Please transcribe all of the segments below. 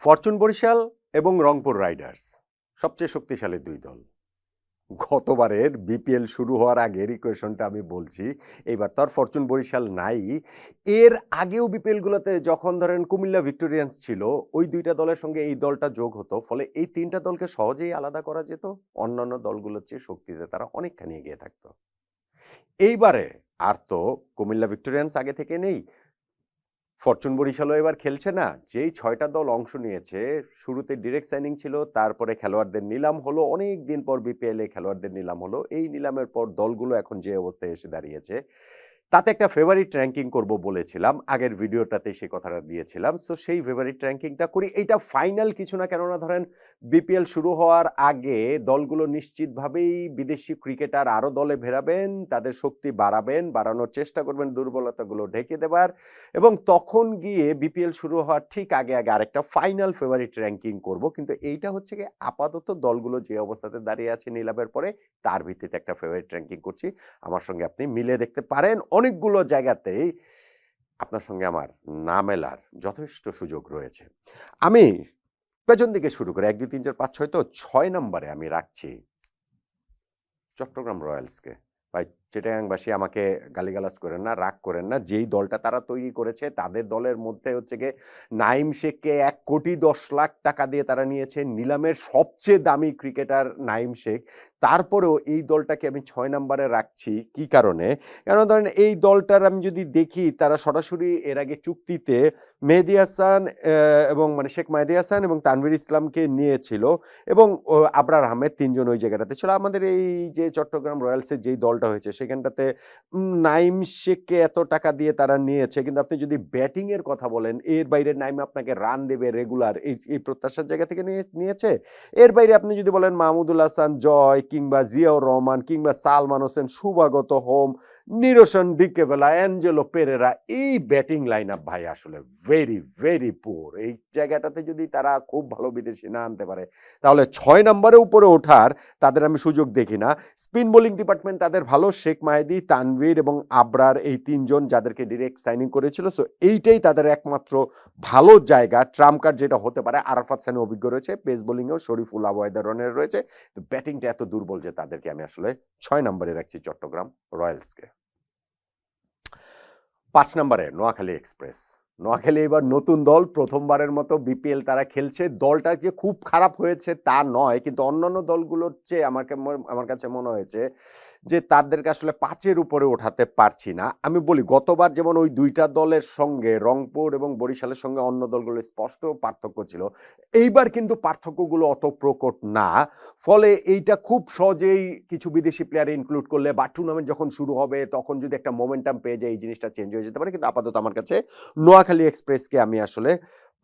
Fortune Barishal এবং Rangpur Riders সবচেয়ে শক্তিশালী দুই দল। গতবারের বিপিএল শুরু হওয়ার আগের ইকুয়েশনটা আমি বলছি। এইবার তো আর ফরচুন বরিশাল নাই। এর আগেও বিপিএলগুলোতে যখন ধরেন কুমিল্লা ভিক্টোরিয়ান্স ছিল, ওই দুইটা দলের সঙ্গে এই দলটা যোগ হতো। ফলে এই তিনটা দলকে সহজেই আলাদা করা যেত। অন্যান্য দলগুলোর চেয়ে শক্তিতে তারা অনেকখানি এগিয়ে থাকতো। এইবারে আর তো কুমিল্লা ভিক্টোরিয়ান্স আগে থেকে নেই, ফরচুন বরিশালও এবার খেলছে না। যেই ৬টা দল অংশ নিয়েছে, শুরুতে ডিরেক্ট সাইনিং ছিল, তারপরে খেলোয়াড়দের নিলাম হলো, অনেক দিন পর বিপিএল এ খেলোয়াড়দের নিলাম হলো। এই নিলামের পর দলগুলো এখন যে অবস্থায় এসে দাঁড়িয়েছে, তাতে একটা ফেভারিট র‍্যাংকিং করব বলেছিলাম। আগের ভিডিওটাতে সেই কথাটা দিয়েছিলাম। সো সেই ফেভারিট র‍্যাংকিংটা করি। এইটা ফাইনাল কিছু না, কেননা ধরেন বিপিএল শুরু হওয়ার আগে দলগুলো নিশ্চিতভাবেই বিদেশি ক্রিকেটার আরো দলে ভেড়াবেন, তাদের শক্তি বাড়াবেন, বাড়ানোর চেষ্টা করবেন দুর্বলতাগুলো ঢেকে দেবার, এবং তখন গিয়ে বিপিএল শুরু হওয়ার ঠিক আগে আগে আরেকটা ফাইনাল ফেভারিট র‍্যাংকিং করব। কিন্তু এইটা হচ্ছে গিয়ে আপাতত দলগুলো যে অবস্থাতে দাঁড়িয়ে আছে নিলামের পরে, তার ভিত্তিতে একটা ফেভারিট র‍্যাংকিং করছি। আমার সঙ্গে আপনি মিলে দেখতে পারেন। অনেকগুলো জায়গাতেই আপনার সঙ্গে আমার না মেলার যথেষ্ট সুযোগ রয়েছে। আমি পেছন দিকে শুরু করে ১, ২, ৩, ৪, ৫, ৬ তো ৬ নম্বরে আমি রাখছি চট্টগ্রাম রয়্যালসকে। ভাই, চিটাগাংবাসী আমাকে গালিগালাজ করেন না, রাগ করেন না। যেই দলটা তারা তৈরি করেছে, তাদের দলের মধ্যে হচ্ছে গিয়ে নাঈম শেখকে ১,১০,০০,০০০ টাকা দিয়ে তারা নিয়েছে। নিলামের সবচেয়ে দামি ক্রিকেটার নাঈম শেখ। তারপরেও এই দলটাকে আমি ৬ নম্বরে রাখছি। কি কারণে? কেন ধরেন এই দলটার আমি যদি দেখি, তারা সরাসরি এর আগে চুক্তিতে মেহেদী হাসান এবং মানে শেখ মেহেদী হাসান এবং তানভীর ইসলামকে নিয়েছিল, এবং আবরার আহমেদ ৩ জন ওই জায়গাটাতে ছিল। আমাদের এই যে চট্টগ্রাম রয়্যালসের যেই দলটা হয়েছে, সেখানটাতে নাঈম শেখকে এত টাকা দিয়ে তারা নিয়েছে। কিন্তু আপনি যদি ব্যাটিং এর কথা বলেন, এর বাইরে নাঈম আপনাকে রান দেবে রেগুলার, এই প্রত্যাশার জায়গা থেকে নিয়েছে। এর বাইরে আপনি যদি বলেন মাহমুদুল হাসান জয়, কিংবা জিয়াউর রহমান, কিংবা সালমান হোসেন, শুভাগত হোম, নিরোশন ডিকেবেলা, অ্যাঞ্জেলো পেরেরা, এই ব্যাটিং লাইন আপ ভাই আসলে ভেরি ভেরি পুয়ার। এই জায়গাটাতে যদি তারা খুব ভালো বিদেশি না আনতে পারে, তাহলে ৬ নম্বরে উপরে ওঠার তাদের আমি সুযোগ দেখি না। স্পিন বোলিং ডিপার্টমেন্ট তাদের ভালো, শেখ মাহেদী, তানভীর এবং আবরার, এই ৩ জন যাদেরকে ডিরেক্ট সাইনিং করেছিল। সো এইটাই তাদের একমাত্র ভালো জায়গা, ট্রাম্প কার্ড যেটা হতে পারে। আরাফাত সানি অভিজ্ঞ রয়েছে, পেস বোলিংয়েও শরীফুল আবওয়াইদার রনের রয়েছে। তো ব্যাটিংটা এত দুর্বল যে তাদেরকে আমি আসলে ৬ নম্বরে রাখছি চট্টগ্রাম রয়্যালসকে। ৫ নম্বরে নোয়াখালী এক্সপ্রেস। নোয়াখালী এবার নতুন দল, প্রথমবারের মতো বিপিএল তারা খেলছে। দলটা যে খুব খারাপ হয়েছে তা নয়, কিন্তু অন্যান্য দলগুলোর চেয়ে আমার কাছে মনে হয়েছে যে তাদেরকে আসলে ৫-এর উপরে ওঠাতে পারছি না। আমি বলি, গতবার যেমন ওই দুইটা দলের সঙ্গে রংপুর এবং বরিশালের সঙ্গে অন্য দলগুলোর স্পষ্ট পার্থক্য ছিল, এইবার কিন্তু পার্থক্যগুলো অত প্রকট না। ফলে এইটা খুব সহজেই কিছু বিদেশি প্লেয়ার ইনক্লুড করলে বা টুর্নামেন্ট যখন শুরু হবে তখন যদি একটা মোমেন্টাম পেয়ে যায়, এই জিনিসটা চেঞ্জ হয়ে যেতে পারে। কিন্তু আপাতত আমার কাছে নোয়াখালী এক্সপ্রেসকে আমি আসলে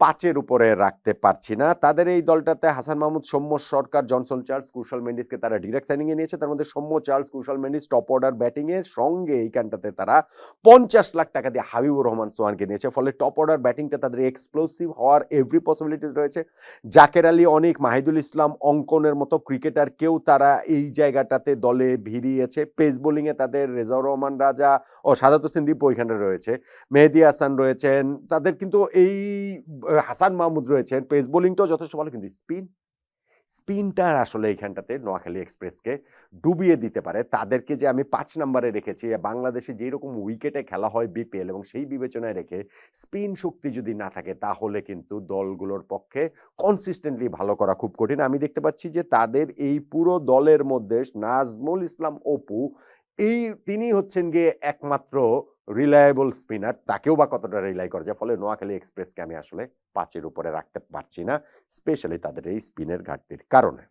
৫-এর উপরে রাখতে পারছি না। তাদের এই দলটাতে হাসান মাহমুদ, সৌম্য সরকার, জনসন চার্লস, কুশল মেন্ডিসকে তারা ডিরেক্ট সাইনিং এ নিয়েছে। তার মধ্যে সৌম্য, চার্লস, কুশল মেন্ডিস টপ অর্ডার ব্যাটিং এর সঙ্গে এইখানটাতে তারা ৫০ লাখ টাকা দিয়ে হাবিবুর রহমান সোহানকে নিয়েছে। ফলে টপ অর্ডার ব্যাটিংটা তাদের এক্সপ্লোসিভ হওয়ার এভরি পসিবিলিটিস রয়েছে। জাকের আলী অনিক, মাহিদুল ইসলাম অঙ্কনের মতো ক্রিকেটারকেও তারা এই জায়গাটাতে দলে ভিড়িয়েছে। পেস বোলিং এ তাদের রেজাউর রহমান রাজা ও সাদাত হোসেন দীপ ওইখানে রয়েছে, মেহেদী হাসান রয়েছেন, তাদের কিন্তু এই হাসান মাহমুদ রয়েছেন। পেস বোলিংটাও যথেষ্ট ভালো, কিন্তু স্পিনটা আসলে এইখানটাতে নোয়াখালী এক্সপ্রেসকে ডুবিয়ে দিতে পারে। তাদেরকে যে আমি ৫ নম্বরে রেখেছি, বাংলাদেশে যেই রকম উইকেটে খেলা হয় বিপিএল, এবং সেই বিবেচনায় রেখে স্পিন শক্তি যদি না থাকে, তাহলে কিন্তু দলগুলোর পক্ষে কনসিস্টেন্টলি ভালো করা খুব কঠিন। আমি দেখতে পাচ্ছি যে তাদের এই পুরো দলের মধ্যে নাজমুল ইসলাম অপু, তিনি হচ্ছেন গিয়ে একমাত্র রিলায়েবল স্পিনার। তাকেও বা কতটা রিলাই করা যায়। ফলে নোয়াখালী এক্সপ্রেসকে আমি আসলে ৫-এর উপরে রাখতে পারছি না, স্পেশালি তাদের এই স্পিনের ঘাটতির কারণে।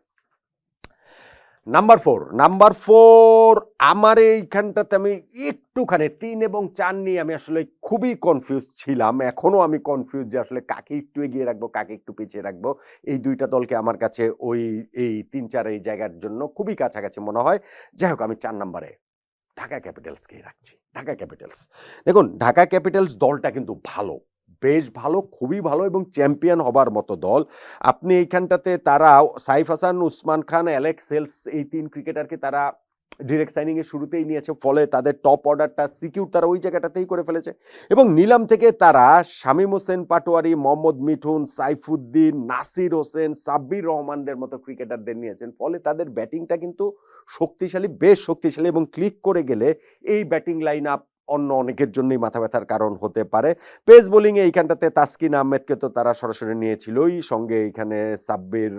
নাম্বার 4 আমার এইখানটাতে আমি একটুখানি 3 এবং 4 নিয়ে আমি আসলে খুবই কনফিউজ ছিলাম। এখনো আমি কনফিউজ যে আসলে কাকে একটু এগিয়ে রাখবো, কাকে একটু পিছিয়ে রাখবো। এই দুইটা দলকে আমার কাছে এই ৩-৪ এই জায়গার জন্য খুবই কাছাকাছি মনে হয়। যাই হোক, আমি ৪ নম্বরে ঢাকা ক্যাপিটালসকেই রাখছি। ঢাকা ক্যাপিটালস, দেখুন ঢাকা ক্যাপিটালস দলটা কিন্তু ভালো, বেশ ভালো, খুবই ভালো, এবং চ্যাম্পিয়ন হবার মতো দল। আপনি এইখানটাতে তারা সাইফ হাসান, উসমান খান, অ্যালেক্স সেলস, এই ৩ ক্রিকেটারকে তারা ডিরেক্ট সাইনিং এর শুরুতেই নিয়েছে, ফলে তাদের টপ অর্ডারটা সিকিউর তারা ওই জায়গাটাতেই করে ফেলেছে এবং নিলাম থেকে তারা শামীম হোসেন পাটোয়ারি, মোহাম্মদ মিঠুন, সাইফুদ্দিন, নাসির হোসেন, সাব্বির রহমানদের মতো ক্রিকেটারদের নিয়েছেন, ফলে তাদের ব্যাটিংটা কিন্তু শক্তিশালী, বেশ শক্তিশালী এবং ক্লিক করে গেলে এই ব্যাটিং লাইন আপ অন্য অনেকের জন্যই মাথা ব্যথার কারণ হতে পারে। পেস বোলিং এ এইখানটাতে তাসকিন আহমেদকে তো তারা সরাসরি নিয়েছিলই, সঙ্গে এইখানে সাব্বির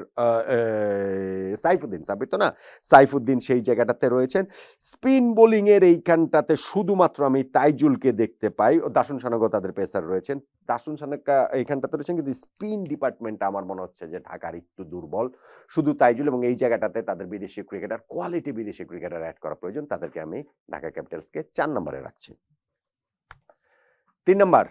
সাইফুদ্দিন, সাব্বির তো না, সাইফুদ্দিন সেই জায়গাটাতে রয়েছেন। স্পিন বোলিং এর এইখানটাতে শুধুমাত্র আমি তাইজুলকে দেখতে পাই, ও দাসুন সানাগো তাদের পেসার রয়েছেন, দাসুন সানাকা এইখানটাতে রয়েছেন, কিন্তু স্পিন ডিপার্টমেন্টটা আমার মনে হচ্ছে যে ঢাকার একটু দুর্বল। শুধু তাইজুল এবং এই জায়গাটাতে তাদের বিদেশি ক্রিকেটার, কোয়ালিটি বিদেশি ক্রিকেটার অ্যাড করা প্রয়োজন, তাদেরকে আমি ঢাকা ক্যাপিটালসকে 4 নম্বরে রাখছি। 3 নম্বর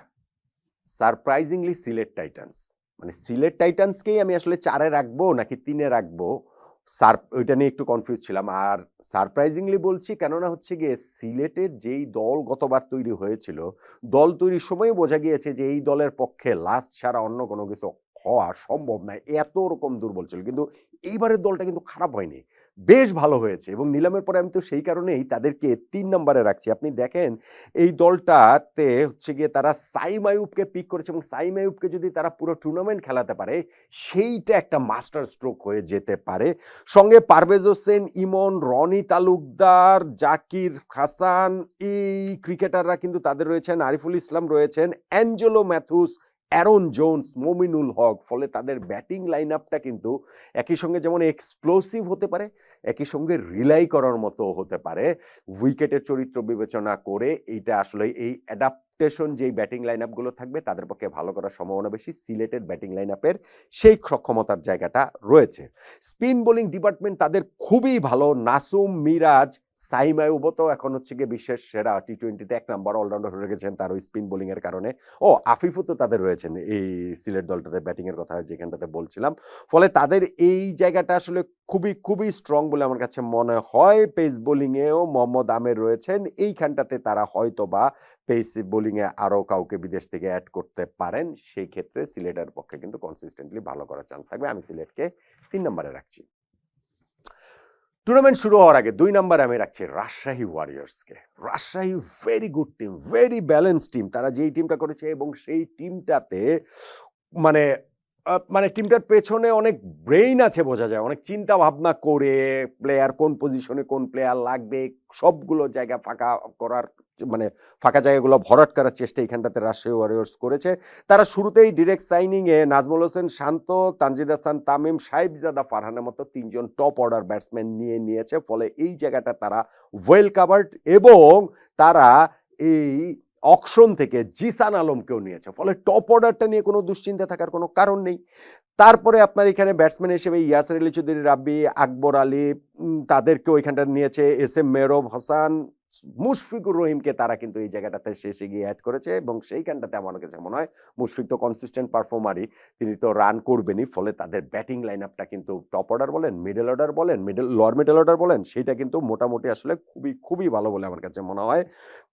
সারপ্রাইজিংলি সিলেট টাইটান্স। মানে সিলেট টাইটান্সকেই আমি আসলে 4-এ রাখবো নাকি 3-এ রাখবো, ওইটা নিয়ে একটু কনফিউজ ছিলাম। আর সারপ্রাইজিংলি বলছি কেননা হচ্ছে গিয়ে সিলেটের যেই দল গতবার তৈরি হয়েছিল, দল তৈরির সময়ই বোঝা গিয়েছে যে এই দলের পক্ষে লাস্ট ছাড়া অন্য কোনো কিছু হওয়া সম্ভব নয়, এত রকম দুর্বল ছিল। কিন্তু এইবারের দলটা কিন্তু খারাপ হয়নি, বেশ ভালো হয়েছে এবং নিলামের পরে আমি তো সেই কারণেই তাদেরকে 3 নম্বরে রাখছি। আপনি দেখেন এই দলটাতে হচ্ছে গিয়ে তারা সাইম আইয়ুবকে পিক করেছে এবং সাইম আইয়ুবকে যদি তারা পুরো টুর্নামেন্ট খেলাতে পারে, সেইটা একটা মাস্টার স্ট্রোক হয়ে যেতে পারে। সঙ্গে পারভেজ হোসেন, ইমন, রনি তালুকদার, জাকির হাসান, এই ক্রিকেটাররা কিন্তু তাদের রয়েছেন, আরিফুল ইসলাম রয়েছেন, অ্যাঞ্জেলো ম্যাথুস, অ্যারন জোন্স, মমিনুল হক, ফলে তাদের ব্যাটিং লাইন আপটা কিন্তু একই সঙ্গে যেমন এক্সপ্লোসিভ হতে পারে, একই সঙ্গে রিলাই করার মতো হতে পারে। উইকেটের চরিত্র বিবেচনা করে এইটা আসলে এই অ্যাডাপ্টেশন যেই ব্যাটিং লাইন আপগুলো থাকবে তাদের পক্ষে ভালো করার সম্ভাবনা বেশি। সিলেটের ব্যাটিং লাইন আপের সেই সক্ষমতার জায়গাটা রয়েছে। স্পিন বোলিং ডিপার্টমেন্ট তাদের খুবই ভালো, নাসুম, মিরাজ, সাইম আইয়ুবও তো এখন হচ্ছে গিয়ে বিশ্বের সেরা টি-20-তে 1 নাম্বার অলরাউন্ডার হয়ে গেছেন তার ওই স্পিন বোলিং এর কারণে। ও আফিফও তো তাদের রয়েছেন এই সিলেট দলটাতে ব্যাটিং এর কথা যেখানটাতে বলছিলাম। ফলে তাদের এই জায়গাটা আসলে খুবই, খুবই স্ট্রং বলে আমার কাছে মনে হয়। পেস বোলিং এও মোহাম্মদ আমের রয়েছেন। এইখানটাতে তারা হয়তোবা পেস বোলিং এ আরো কাউকে বিদেশ থেকে এড করতে পারেন। সেই ক্ষেত্রে সিলেটের পক্ষে কিন্তু কনসিস্টেন্টলি ভালো করার চান্স থাকবে। আমি সিলেটকে 3 নম্বরে রাখছি। টুর্নামেন্ট শুরু হওয়ার আগে 2 নম্বরে আমি রাখছি রাজশাহী ওয়ারিয়র্সকে। Rajshahi very good team, very balance team. তারা যেই টিমটা করেছে এবং সেই টিমটাতে মানে মানে টিমটার পেছনে অনেক ব্রেইন আছে বোঝা যায়। অনেক চিন্তা ভাবনা করে প্লেয়ার কোন পজিশনে কোন প্লেয়ার লাগবে সবগুলো জায়গা ফাঁকা করার, মানে ফাঁকা জায়গাগুলো ভরাট করার চেষ্টা এখানটাতে রাজশাহী ওয়ারিয়র্স করেছে। তারা শুরুতেই ডিরেক্ট সাইনিং এ নাজমুল হোসেন শান্ত, তানজিদ হাসান তামিম, সাহেবজাদা ফারহানের মতো 3 জন টপ অর্ডার ব্যাটসম্যান নিয়েছে। ফলে এই জায়গাটা তারা ওয়েল কাভার্ড এবং তারা এই অকশন থেকে জিসান আলমকেও নিয়েছে। ফলে টপ অর্ডারটা নিয়ে কোনো দুশ্চিন্তা থাকার কোনো কারণ নেই। তারপরে আপনার এখানে ব্যাটসম্যান হিসেবে ইয়াসির আলী চৌধুরী রাব্বি, আকবর আলী, তাদেরকেও এখানটা নিয়েছে, এস এম মেহরব হাসান, মুশফিকুর রহিমকে তারা কিন্তু এই জায়গাটাতে শেষে গিয়ে অ্যাড করেছে এবং সেইখানটাতে আমার কাছে মনে হয় মুশফিক তো কনসিস্টেন্ট পারফর্মারই, তিনি তো রান করবেনই। ফলে তাদের ব্যাটিং লাইন আপটা কিন্তু টপ অর্ডার বলেন, মিডল অর্ডার বলেন, লোয়ার মিডল অর্ডার বলেন, সেটা কিন্তু মোটামুটি আসলে খুবই খুবই ভালো বলে আমার কাছে মনে হয়।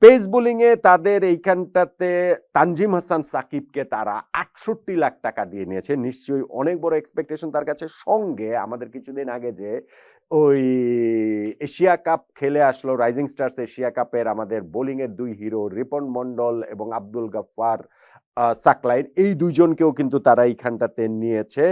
পেস বোলিং এ তাদের এইখানটাতে তানজিম হাসান সাকিবকে তারা 68 লাখ টাকা দিয়ে নিয়েছে, নিশ্চয়ই অনেক বড় এক্সপেকটেশন তার কাছে। সঙ্গে আমাদের কিছুদিন আগে যে ওই এশিয়া কাপ খেলে আসলো, রাইজিং স্টার্স এশিয়া কাপের আমাদের বোলিং এর 2 হিরো রিপন মন্ডল এবং আব্দুল গাফফার সাকলাইন, এই দুইজনকেও কিন্তু তারা এইখানটাতে নিয়েছে।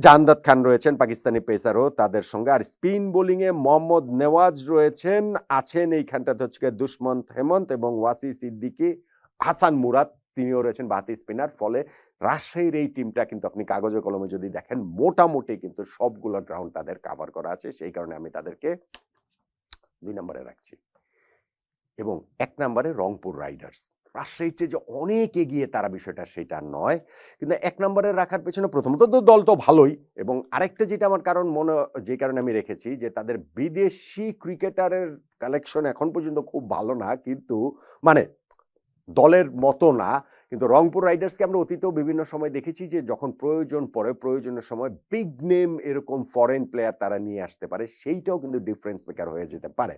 জাহানদাদ খান রয়েছেন পাকিস্তানি পেসারও তাদের সঙ্গে। আর স্পিন বোলিং এ মোহাম্মদ নেওয়াজ রয়েছেন, আছেন এইখানটাতে হচ্ছে দুষ্মন্ত হেমন্ত এবং ওয়াসি সিদ্দিকী, হাসান মুরাদ তিনিও রয়েছেন বাতি স্পিনার। ফলে রাজশাহীর এই টিমটা কিন্তু আপনি কাগজে কলমে যদি দেখেন মোটামুটি কিন্তু সবগুলো গ্রাউন্ড তাদের কাভার করা আছে। সেই কারণে আমি তাদেরকে 2 নম্বরে রাখছি। এবং 1 নম্বরে রংপুর রাইডার্স। রাজশাহীর চেয়ে যে অনেক এগিয়ে তারা বিষয়টা সেটা নয়। কিন্তু 1 নম্বরে রাখার পেছনে প্রথমত তো দল তো ভালোই এবং আরেকটা যেটা আমার কারণ যে কারণে আমি রেখেছি যে তাদের বিদেশি ক্রিকেটারের কালেকশন এখন পর্যন্ত খুব ভালো না, কিন্তু মানে দলের মতো না। কিন্তু রংপুর রাইডার্সকে আমরা অতীতেও বিভিন্ন সময় দেখেছি যে যখন প্রয়োজন পড়ে, প্রয়োজনের সময় বিগ নেম এরকম ফরেন প্লেয়ার তারা নিয়ে আসতে পারে, সেইটাও কিন্তু ডিফারেন্স মেকার হয়ে যেতে পারে।